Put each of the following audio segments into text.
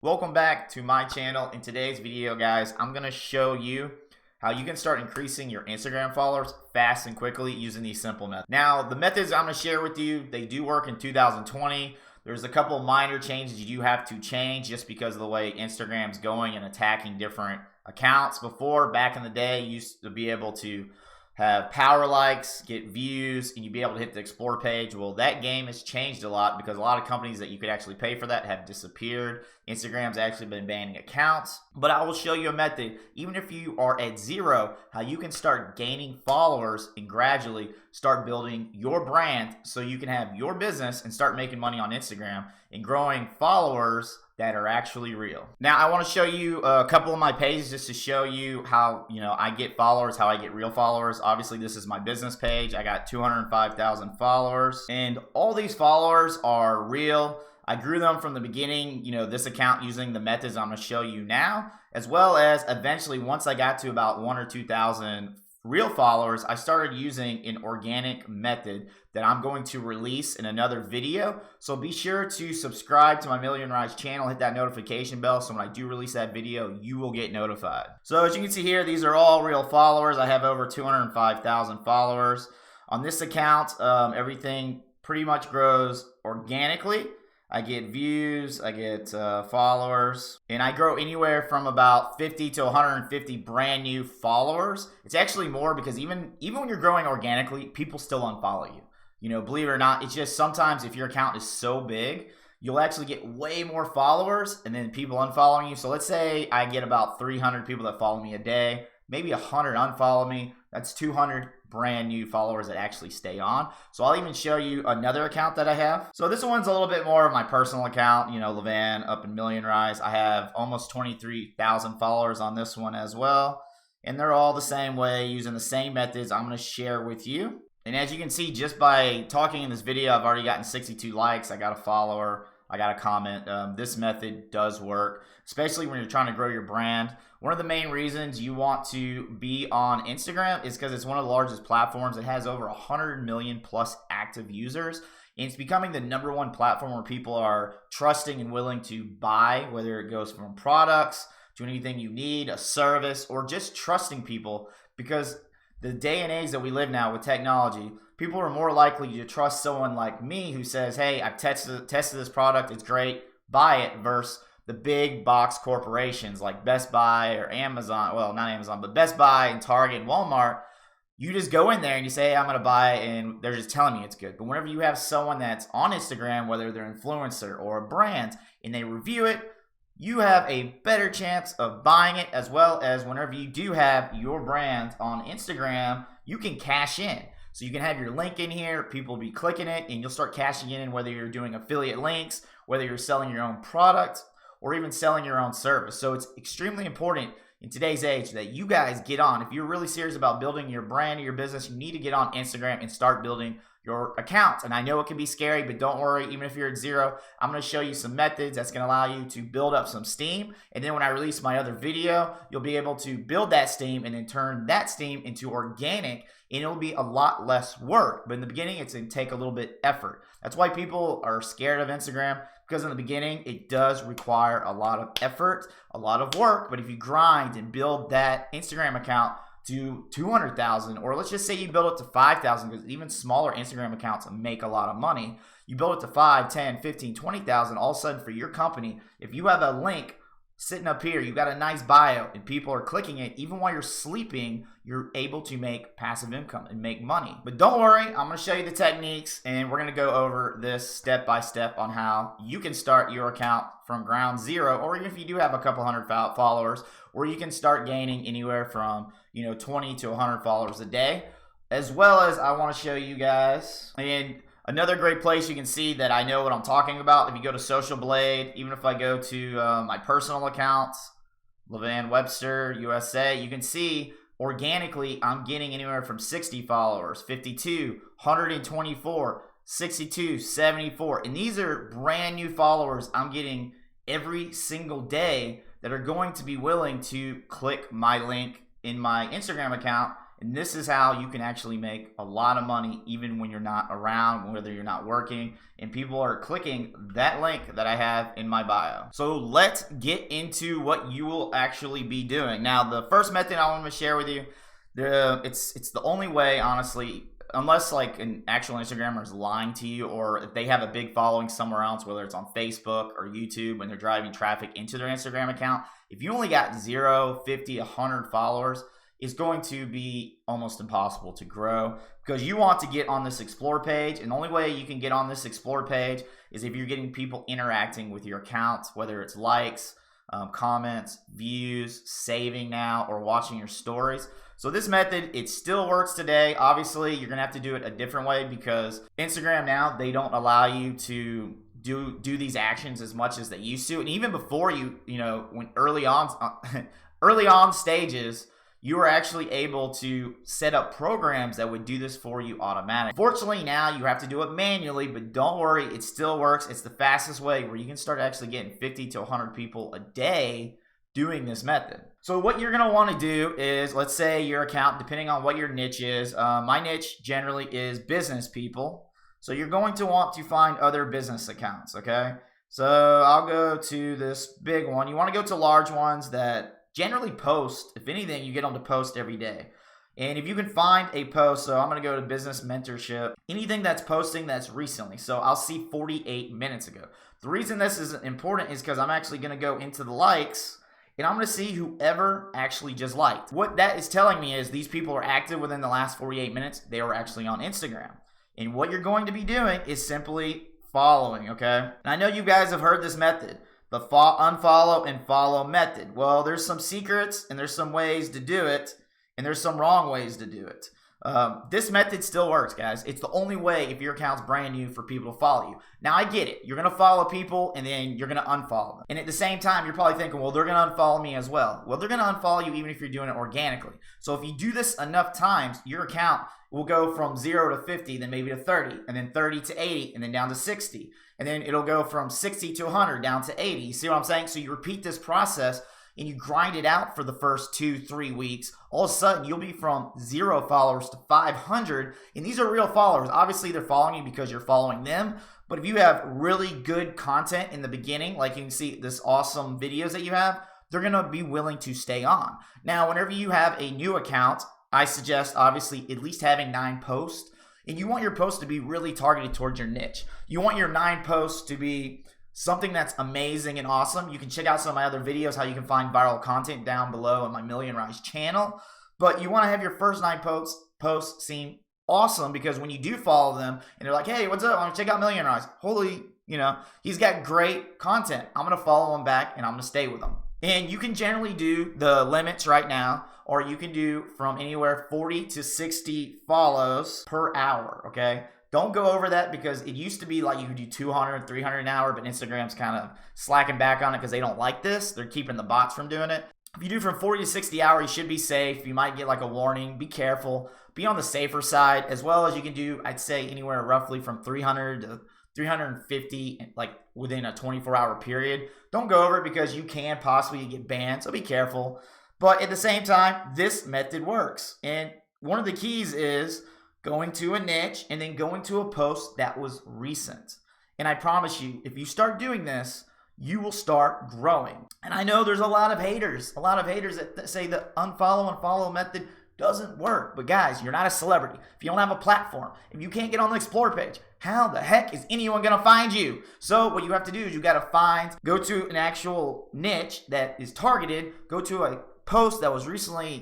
Welcome back to my channel. In today's video, guys, I'm going to show you how you can start increasing your Instagram followers fast and quickly using these simple methods. Now, the methods I'm going to share with you, they do work in 2020. There's a couple minor changes you do have to change just because of the way Instagram's going and attacking different accounts. Before, back in the day, you used to be able to have power likes, get views, and you'd be able to hit the explore page. Well, that game has changed a lot because a lot of companies that you could actually pay for that have disappeared. Instagram's actually been banning accounts. But I will show you a method, even if you are at zero, how you can start gaining followers and gradually start building your brand so you can have your business and start making money on Instagram and growing followers that are actually real. Now, I want to show you a couple of my pages just to show you how, I get followers, how I get real followers. Obviously, this is my business page. I got 205,000 followers, and all these followers are real. I grew them from the beginning, this account using the methods I'm going to show you now, as well as eventually once I got to about 1,000 or 2,000 real followers, I started using an organic method that I'm going to release in another video. So be sure to subscribe to my Million Rise channel, hit that notification bell, so when I do release that video, you will get notified. So as you can see here, these are all real followers. I have over 205,000 followers. On this account, everything pretty much grows organically. I get views, I get followers, and I grow anywhere from about 50 to 150 brand new followers. It's actually more because even when you're growing organically, people still unfollow you. Believe it or not, it's just sometimes if your account is so big, you'll actually get way more followers and then people unfollowing you. So let's say I get about 300 people that follow me a day, maybe 100 unfollow me. That's 200 brand new followers that actually stay on. So I'll even show you another account that I have. So this one's a little bit more of my personal account, Levan up in Million Rise. I have almost 23,000 followers on this one as well. And they're all the same way, using the same methods I'm going to share with you. And as you can see, just by talking in this video, I've already gotten 62 likes. I got a follower. I got a comment. This method does work, especially when you're trying to grow your brand. One of the main reasons you want to be on Instagram is because it's one of the largest platforms. It has over 100 million plus active users. And it's becoming the #1 platform where people are trusting and willing to buy, whether it goes from products to anything you need, a service, or just trusting people. Because the day and age that we live now with technology, people are more likely to trust someone like me who says, hey, I've tested this product, it's great, buy it, versus the big box corporations like Best Buy or Amazon. Well, not Amazon, but Best Buy and Target and Walmart. You just go in there and you say, hey, I'm going to buy it, and they're just telling you it's good. But whenever you have someone that's on Instagram, whether they're an influencer or a brand, and they review it, you have a better chance of buying it, as well as whenever you do have your brand on Instagram, you can cash in. So you can have your link in here, people will be clicking it, and you'll start cashing in whether you're doing affiliate links, whether you're selling your own product, or even selling your own service. So it's extremely important in today's age that you guys get on. If you're really serious about building your brand or your business, you need to get on Instagram and start building your account. And I know it can be scary, but don't worry. Even if you're at zero, I'm going to show you some methods that's going to allow you to build up some steam. And then when I release my other video, you'll be able to build that steam and then turn that steam into organic, and it'll be a lot less work. But in the beginning, it's going to take a little bit effort. That's why people are scared of Instagram, because in the beginning, it does require a lot of effort, a lot of work. But if you grind and build that Instagram account to 200,000, or let's just say you build it to 5,000, because even smaller Instagram accounts make a lot of money. You build it to 5, 10, 15, 20,000, all of a sudden for your company, if you have a link sitting up here, you've got a nice bio and people are clicking it, even while you're sleeping, you're able to make passive income and make money. But don't worry, I'm going to show you the techniques, and we're going to go over this step by step on how you can start your account from ground zero, or even if you do have a couple hundred followers, or you can start gaining anywhere from 20 to 100 followers a day. As well as I want to show you guys, and another great place you can see that I know what I'm talking about, if you go to Social Blade, even if I go to my personal accounts, Levan Webster USA, you can see organically I'm getting anywhere from 60 followers, 52, 124, 62, 74. And these are brand new followers I'm getting every single day that are going to be willing to click my link in my Instagram account And this is how you can actually make a lot of money even when you're not around, whether you're not working, and people are clicking that link that I have in my bio. So let's get into what you will actually be doing. Now, the first method I want to share with you, it's the only way, honestly, unless like an actual Instagrammer is lying to you, or if they have a big following somewhere else, whether it's on Facebook or YouTube, and they're driving traffic into their Instagram account. If you only got 0, 50, 100 followers, it's going to be almost impossible to grow, because you want to get on this explore page. And the only way you can get on this explore page is if you're getting people interacting with your account, whether it's likes, comments, views, saving now, or watching your stories. So this method, it still works today. Obviously, you're gonna have to do it a different way, because Instagram now, they don't allow you to do these actions as much as they used to. And even before when early on stages, you were actually able to set up programs that would do this for you automatically. Fortunately, now you have to do it manually, but don't worry, it still works. It's the fastest way where you can start actually getting 50 to 100 people a day doing this method. So what you're gonna wanna do is, let's say your account, depending on what your niche is, my niche generally is business people. So you're going to want to find other business accounts, okay? So I'll go to this big one. You wanna go to large ones that generally post. If anything, you get them to post every day. And if you can find a post, so I'm going to go to business mentorship, anything that's posting that's recently. So I'll see 48 minutes ago. The reason this is important is because I'm actually going to go into the likes, and I'm going to see whoever actually just liked. What that is telling me is these people are active within the last 48 minutes. They were actually on Instagram. And what you're going to be doing is simply following, okay? And I know you guys have heard this method, the unfollow and follow method. Well, there's some secrets, and there's some ways to do it, and there's some wrong ways to do it. This method still works, guys. It's the only way, if your account's brand new, for people to follow you. Now, I get it. You're going to follow people, and then you're going to unfollow them. And at the same time, you're probably thinking, well, they're going to unfollow me as well. Well, they're going to unfollow you even if you're doing it organically. So if you do this enough times, your account will go from 0 to 50, then maybe to 30, and then 30 to 80, and then down to 60. And then it'll go from 60 to 100, down to 80. You see what I'm saying? So you repeat this process, and you grind it out for the first 2-3 weeks. All of a sudden, you'll be from 0 followers to 500. And these are real followers. Obviously, they're following you because you're following them. But if you have really good content in the beginning, like you can see this awesome videos that you have, they're going to be willing to stay on. Now, whenever you have a new account, I suggest, obviously, at least having 9 posts. And you want your posts to be really targeted towards your niche. You want your 9 posts to be something that's amazing and awesome. You can check out some of my other videos, how you can find viral content, down below on my Million Rise channel. But you want to have your first 9 posts seem awesome, because when you do follow them and they're like, hey, what's up? I want to check out Million Rise. Holy, he's got great content. I'm going to follow him back, and I'm going to stay with him. And you can generally do the limits right now, or you can do from anywhere 40 to 60 follows per hour, okay? Don't go over that, because it used to be like you could do 200, 300 an hour, but Instagram's kind of slacking back on it because they don't like this. They're keeping the bots from doing it. If you do from 40 to 60 hours, you should be safe. You might get like a warning. Be careful. Be on the safer side, as well as you can do, I'd say, anywhere roughly from 300 to 350, like within a 24-hour period. Don't go over it, because you can possibly get banned, so be careful. But at the same time, this method works. And one of the keys is going to a niche and then going to a post that was recent. And I promise you, if you start doing this, you will start growing. And I know there's a lot of haters that say the unfollow and follow method doesn't work. But guys, you're not a celebrity. If you don't have a platform, if you can't get on the explore page, how the heck is anyone gonna find you? So what you have to do is you gotta go to an actual niche that is targeted, go to a post that was recently,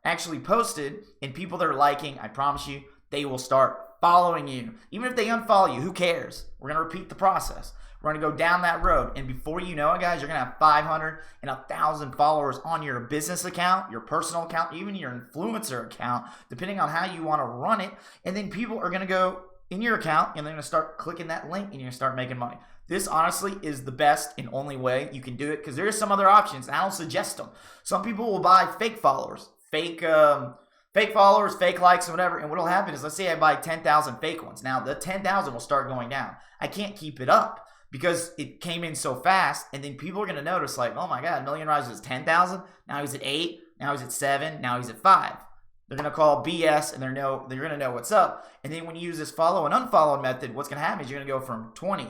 actually posted, and people that are liking, I promise you, they will start following you. Even if they unfollow you, who cares? We're gonna repeat the process. We're gonna go down that road, and before you know it, guys, you're gonna have 500 and 1,000 followers on your business account, your personal account, even your influencer account, depending on how you want to run it. And then people are gonna go in your account, and they're gonna start clicking that link, and you're gonna start making money. This honestly is the best and only way you can do it, because there are some other options, and I don't suggest them. Some people will buy fake followers, fake followers, fake likes, and whatever. And what will happen is, let's say I buy 10,000 fake ones. Now the 10,000 will start going down. I can't keep it up, because it came in so fast, and then people are going to notice, like, oh my God, Million Rise is 10,000. Now he's at 8. Now he's at 7. Now he's at 5. They're going to call BS, and they're going to know what's up. And then when you use this follow and unfollow method, what's going to happen is you're going to go from 20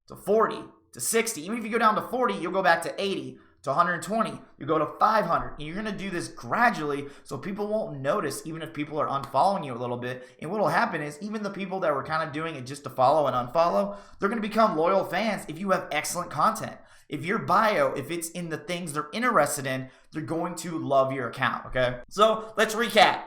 to 40 to 60. Even if you go down to 40, you'll go back to 80 to 120. You go to 500. And you're going to do this gradually so people won't notice, even if people are unfollowing you a little bit. And what will happen is even the people that were kind of doing it just to follow and unfollow, they're going to become loyal fans if you have excellent content. If your bio, if it's in the things they're interested in, they're going to love your account, okay? So let's recap.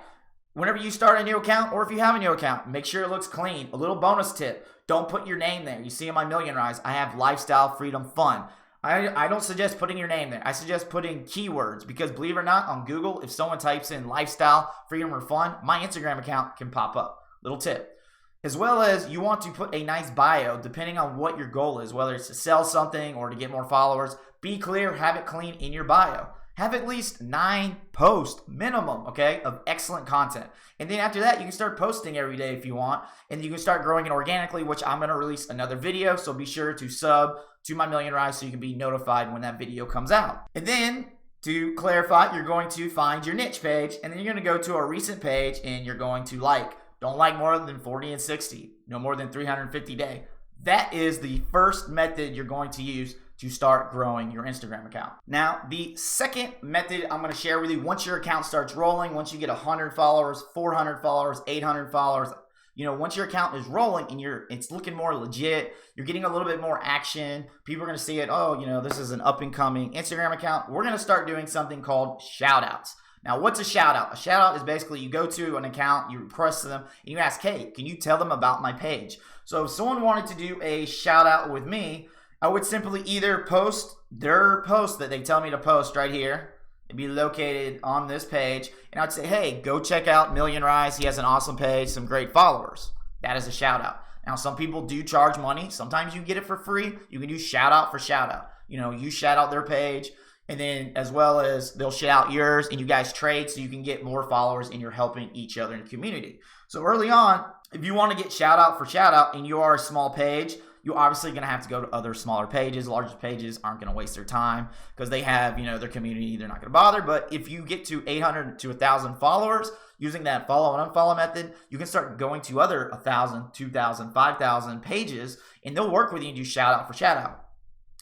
Whenever you start a new account, or if you have a new account, make sure it looks clean. A little bonus tip, don't put your name there. You see in my Million Rise, I have lifestyle, freedom, fun. I don't suggest putting your name there. I suggest putting keywords because believe it or not, on Google, if someone types in lifestyle, freedom, or fun, my Instagram account can pop up. Little tip. As well as you want to put a nice bio depending on what your goal is, whether it's to sell something or to get more followers. Be clear, have it clean in your bio. Have at least 9 posts minimum, okay, of excellent content. And then after that, you can start posting every day if you want, and you can start growing it organically, which I'm going to release another video. So be sure to sub to my Million Rise so you can be notified when that video comes out. And then to clarify, you're going to find your niche page, and then you're going to go to a recent page, and you're going to like. Don't like more than 40 and 60, no more than 350 day. That is the first method you're going to use to start growing your Instagram account. Now, the second method I'm going to share with you, once your account starts rolling, once you get 100 followers, 400 followers, 800 followers, once your account is rolling and it's looking more legit, you're getting a little bit more action, people are going to see it, this is an up and coming Instagram account. We're going to start doing something called shout outs. Now, what's a shout out? A shout out is basically you go to an account, you request them, and you ask, hey, can you tell them about my page? So if someone wanted to do a shout out with me, I would simply either post their post that they tell me to post right here. It'd be located on this page. And I'd say, hey, go check out Million Rise. He has an awesome page, some great followers. That is a shout out. Now, some people do charge money. Sometimes you get it for free. You can do shout out for shout out. You shout out their page. And then as well as they'll shout out yours and you guys trade so you can get more followers and you're helping each other in the community. So early on, if you want to get shout out for shout out and you are a small page, you're obviously going to have to go to other smaller pages. Larger pages aren't going to waste their time because they have, their community. They're not going to bother. But if you get to 800 to 1,000 followers using that follow and unfollow method, you can start going to other 1,000, 2,000, 5,000 pages and they'll work with you and do shout out for shout out.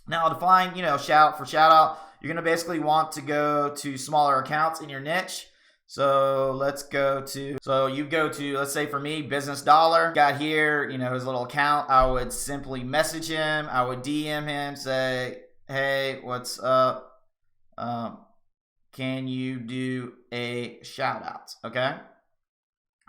Now to find, shout out for shout out, you're going to basically want to go to smaller accounts in your niche. So let's go to, let's say for me, Business Dollar. Got here, his little account. I would simply message him. I would DM him, say, hey, what's up? Can you do a shout out? Okay.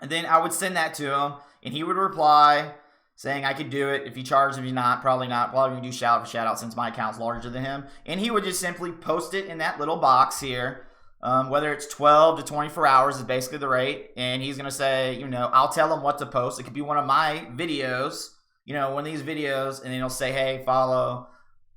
And then I would send that to him and he would reply saying I could do it. If he charges me, probably not. Probably gonna do shout out for shout out since my account's larger than him. And he would just simply post it in that little box here. Whether it's 12 to 24 hours is basically the rate. And he's gonna say, I'll tell him what to post. It could be one of my videos, one of these videos, and then he'll say, hey, follow,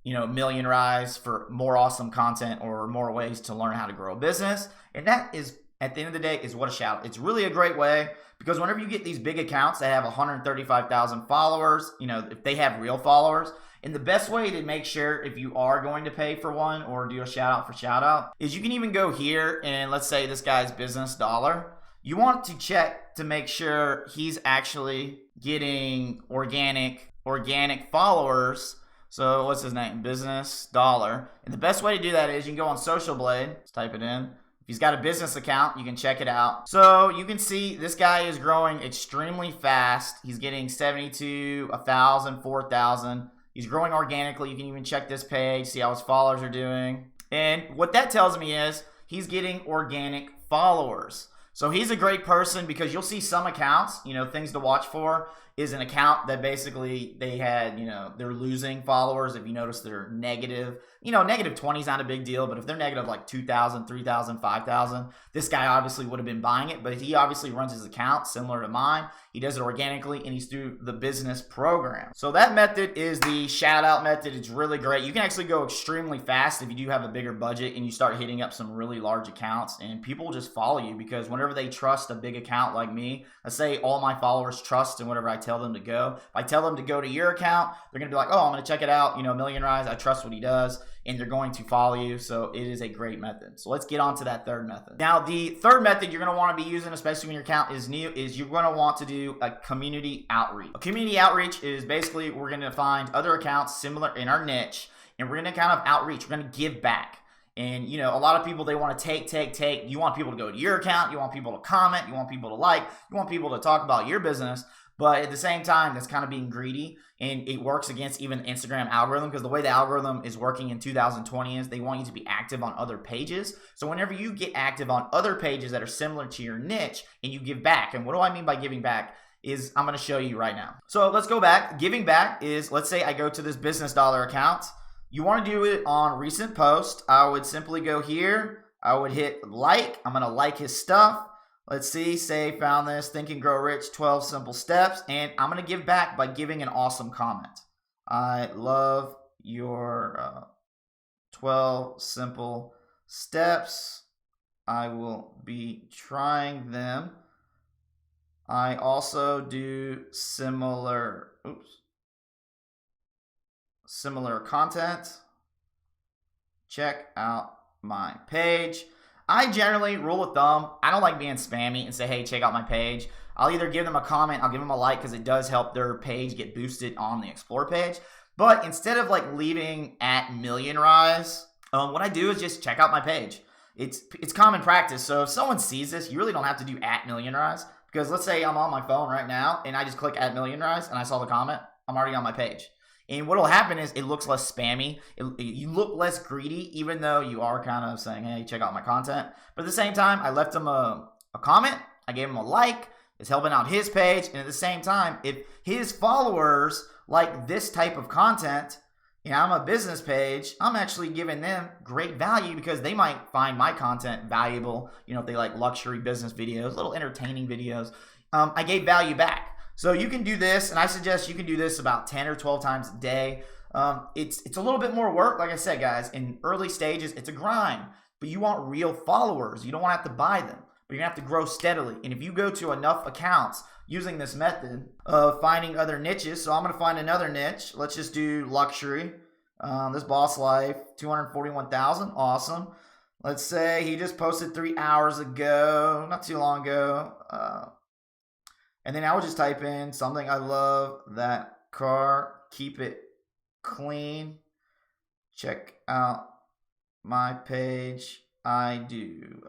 Million Rise for more awesome content or more ways to learn how to grow a business. And that is, at the end of the day, is what a shout out. It's really a great way because whenever you get these big accounts that have 135,000 followers, if they have real followers, and the best way to make sure if you are going to pay for one or do a shout out for shout out is you can even go here and let's say this guy's Business Dollar. You want to check to make sure he's actually getting organic followers. So what's his name? Business Dollar. And the best way to do that is you can go on Social Blade. Let's type it in. If he's got a business account, you can check it out. So you can see this guy is growing extremely fast. He's getting 72, 1,000, 4,000. He's growing organically. You can even check this page, see how his followers are doing. And what that tells me is he's getting organic followers. So he's a great person because you'll see some accounts, things to watch for is an account that basically they had, they're losing followers. If you notice they're negative, negative 20 is not a big deal, but if they're negative like 2,000, 3,000, 5,000, this guy obviously would have been buying it, but he obviously runs his account similar to mine. He does it organically and he's through the business program. So that method is the shout out method. It's really great. You can actually go extremely fast if you do have a bigger budget and you start hitting up some really large accounts and people just follow you because whenever they trust a big account like me, let's say all my followers trust and whatever I tell them to go. If I tell them to go to your account, they're going to be like, oh, I'm going to check it out. You know, Million Rise, I trust what he does. And they're going to follow you. So it is a great method. So let's get on to that third method. Now, the third method you're going to want to be using, especially when your account is new, is you're going to want to do a community outreach. A community outreach is basically we're going to find other accounts similar in our niche, and we're going to kind of outreach. We're going to give back. And, you know, a lot of people, they want to take. You want people to go to your account. You want people to comment. You want people to like. You want people to talk about your business. But at the same time, that's kind of being greedy. And it works against even the Instagram algorithm, because the way the algorithm is working in 2020 is they want you to be active on other pages. So whenever you get active on other pages that are similar to your niche and you give back, and what do I mean by giving back? Is I'm going to show you right now. So let's go back. Giving back is, let's say I go to this business dollar account. You want to do it on recent post. I would simply go here. I would hit like. I'm going to like his stuff. Let's see. Say, found this. Think and Grow Rich, 12 Simple Steps. And I'm going to give back by giving an awesome comment. I love your 12 Simple Steps. I will be trying them. I also do similar content. Check out my page. I generally, rule of thumb, I don't like being spammy and say, hey, check out my page. I'll either give them a comment, I'll give them a like, because it does help their page get boosted on the Explore page. But instead of like leaving at Million Rise, what I do is just check out my page. It's common practice. So if someone sees this, you really don't have to do at Million Rise, because let's say I'm on my phone right now and I just click at Million Rise and I saw the comment, I'm already on my page. And what will happen is it looks less spammy. You look less greedy, even though you are kind of saying, hey, check out my content. But at the same time, I left him a comment. I gave him a like. It's helping out his page. And at the same time, if his followers like this type of content, you know, I'm a business page, I'm actually giving them great value, because they might find my content valuable. You know, if they like luxury business videos, little entertaining videos, I gave value back. So you can do this, and I suggest you can do this about 10 or 12 times a day. It's a little bit more work. Like I said, guys, in early stages, it's a grind, but you want real followers. You don't want to have to buy them, but you're going to have to grow steadily. And if you go to enough accounts using this method of finding other niches, so I'm going to find another niche. Let's just do luxury. This Boss Life, 241,000. Awesome. Let's say he just posted 3 hours ago, not too long ago. And then I would just type in something. I love that car. Keep it clean. Check out my page. I do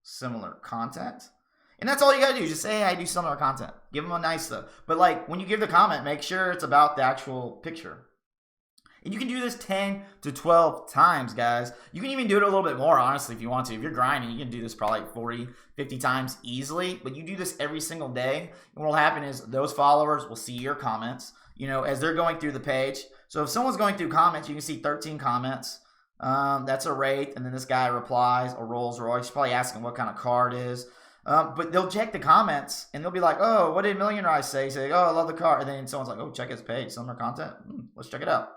similar content. And that's all you got to do. Just say, hey, I do similar content. Give them a nice stuff. But like when you give the comment, make sure it's about the actual picture. And you can do this 10 to 12 times, guys. You can even do it a little bit more, honestly, if you want to. If you're grinding, you can do this probably 40, 50 times easily. But you do this every single day. And what will happen is those followers will see your comments, you know, as they're going through the page. So if someone's going through comments, you can see 13 comments. That's a Wraith. And then this guy replies, a Rolls Royce. He's probably asking what kind of car it is. But they'll check the comments, and they'll be like, oh, what did Million Rise say? Say, oh, I love the car. And then someone's like, oh, check his page. Similar content. Let's check it out.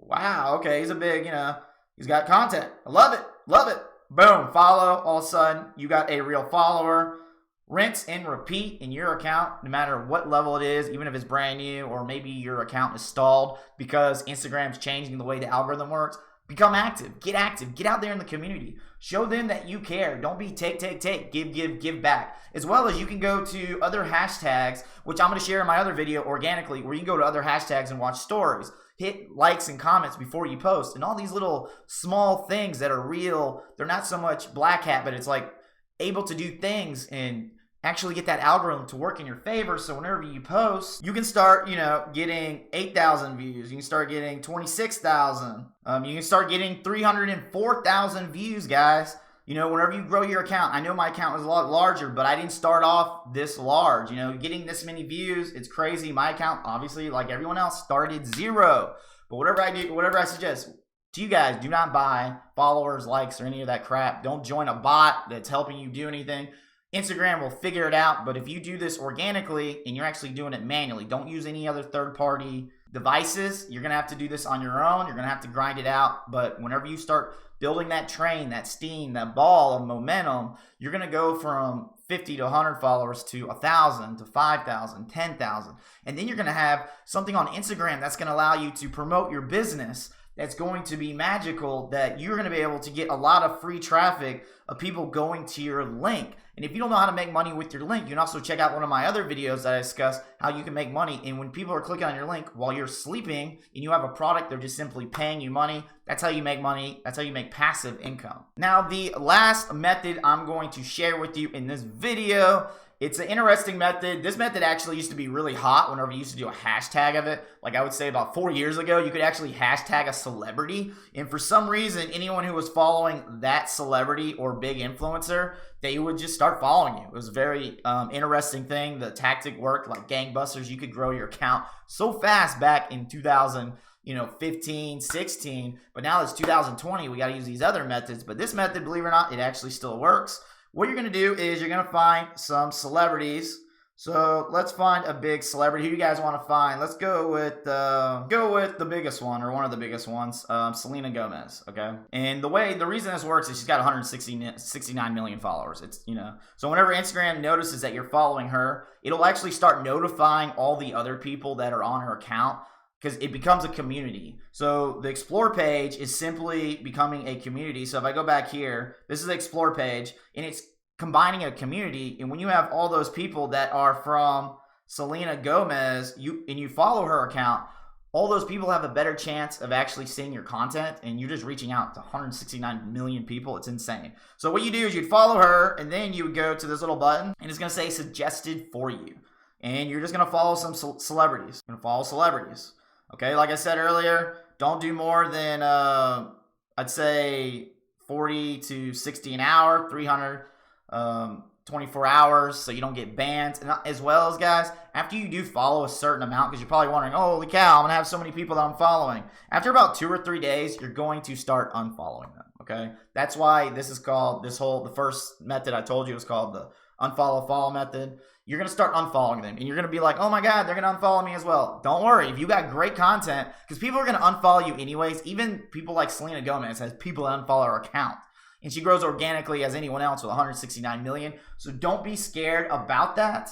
Wow, okay, he's a big, you know, he's got content. I love it, love it. Boom, follow. All of a sudden, you got a real follower. Rinse and repeat in your account, no matter what level it is, even if it's brand new or maybe your account is stalled because Instagram's changing the way the algorithm works. Become active. Get out there in the community. Show them that you care. Don't be take. Give back. As well as you can go to other hashtags, which I'm going to share in my other video organically, where you can go to other hashtags and watch stories. Hit likes and comments before you post, and all these little small things that are real. They're not so much black hat, but it's like able to do things and actually get that algorithm to work in your favor. So whenever you post, you can start, you know, getting 8,000 views. You can start getting 26,000. You can start getting 304,000 views, guys. You know, whenever you grow your account, I know my account was a lot larger, but I didn't start off this large. You know, getting this many views, it's crazy. My account, obviously, like everyone else, started 0. But whatever I do, whatever I suggest to you guys, do not buy followers, likes, or any of that crap. Don't join a bot that's helping you do anything. Instagram will figure it out, but if you do this organically and you're actually doing it manually, don't use any other third-party devices. You're going to have to do this on your own. You're going to have to grind it out. But whenever you start building that train, that steam, that ball of momentum, you're going to go from 50 to 100 followers to 1,000 to 5,000, 10,000. And then you're going to have something on Instagram that's going to allow you to promote your business. That's going to be magical, that you're going to be able to get a lot of free traffic of people going to your link. And if you don't know how to make money with your link, you can also check out one of my other videos that I discuss how you can make money. And when people are clicking on your link while you're sleeping and you have a product, they're just simply paying you money. That's how you make money. That's how you make passive income. Now, the last method I'm going to share with you in this video, it's an interesting method. This method actually used to be really hot whenever you used to do a hashtag of it. Like I would say about 4 years ago, you could actually hashtag a celebrity. And for some reason, anyone who was following that celebrity or big influencer, they would just start following you. It was a very interesting thing. The tactic worked like gangbusters. You could grow your account so fast back in 2015, 16. But now it's 2020. We got to use these other methods. But this method, believe it or not, it actually still works. What you're going to do is you're going to find some celebrities. So let's find a big celebrity. Who do you guys want to find? Let's go with the biggest one, or one of the biggest ones, Selena Gomez. Okay. And the reason this works is she's got 169 million followers. It's, so whenever Instagram notices that you're following her, it'll actually start notifying all the other people that are on her account, because it becomes a community. So the Explore page is simply becoming a community. So if I go back here, this is the Explore page, and it's combining a community. And when you have all those people that are from Selena Gomez, you follow her account, all those people have a better chance of actually seeing your content, and you're just reaching out to 169 million people. It's insane. So what you do is you'd follow her, and then you would go to this little button, and it's going to say suggested for you. And you're just going to follow some celebrities. You're going to follow celebrities. Okay, like I said earlier, don't do more than, I'd say 40 to 60 an hour, 300, 24 hours, so you don't get banned. And as well as, guys, after you do follow a certain amount, because you're probably wondering, oh, holy cow, I'm going to have so many people that I'm following. After about 2 or 3 days, you're going to start unfollowing them, okay? That's why this is called, the first method I told you was called the unfollow-follow method. You're going to start unfollowing them, and you're going to be like, oh my God, they're going to unfollow me as well. Don't worry. If you got great content, because people are going to unfollow you anyways. Even people like Selena Gomez has people that unfollow her account, and she grows organically as anyone else with 169 million. So don't be scared about that.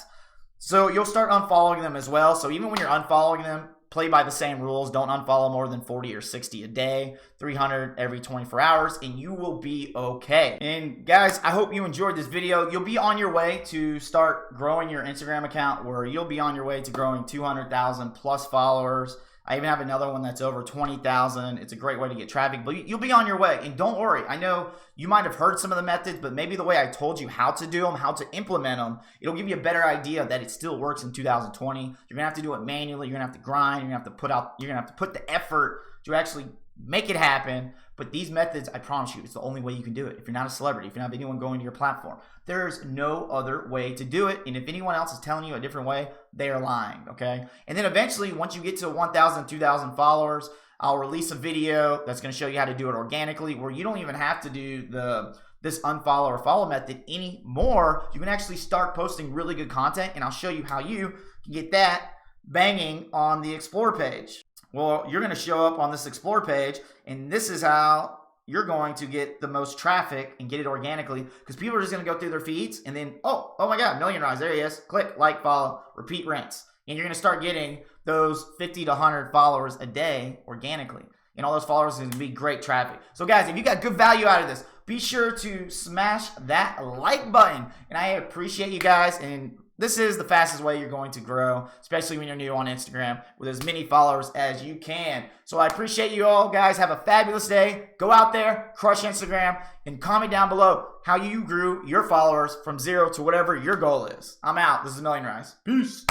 So you'll start unfollowing them as well. So even when you're unfollowing them, play by the same rules. Don't unfollow more than 40 or 60 a day, 300 every 24 hours, and you will be okay. And guys, I hope you enjoyed this video. You'll be on your way to start growing your Instagram account, where you'll be on your way to growing 200,000 plus followers. I even have another one that's over 20,000. It's a great way to get traffic, but you'll be on your way. And don't worry. I know you might have heard some of the methods, but maybe the way I told you how to do them, how to implement them, it'll give you a better idea that it still works in 2020. You're going to have to do it manually. You're going to have to grind. You're going to have to put the effort to actually make it happen. But these methods, I promise you, it's the only way you can do it. If you're not a celebrity, if you're not anyone going to your platform, there's no other way to do it. And if anyone else is telling you a different way, they are lying, okay? And then eventually, once you get to 1,000, 2,000 followers, I'll release a video that's going to show you how to do it organically, where you don't even have to do this unfollow or follow method anymore. You can actually start posting really good content, and I'll show you how you can get that banging on the Explore page. Well, you're going to show up on this Explore page, and this is how you're going to get the most traffic and get it organically, because people are just going to go through their feeds and then, oh my God, million rise. There he is. Click, like, follow, repeat, rinse. And you're going to start getting those 50 to 100 followers a day organically. And all those followers are going to be great traffic. So guys, if you got good value out of this, be sure to smash that like button. And I appreciate you guys. And this is the fastest way you're going to grow, especially when you're new on Instagram, with as many followers as you can. So I appreciate you all, guys. Have a fabulous day. Go out there, crush Instagram, and comment down below how you grew your followers from 0 to whatever your goal is. I'm out. This is Million Rise. Peace.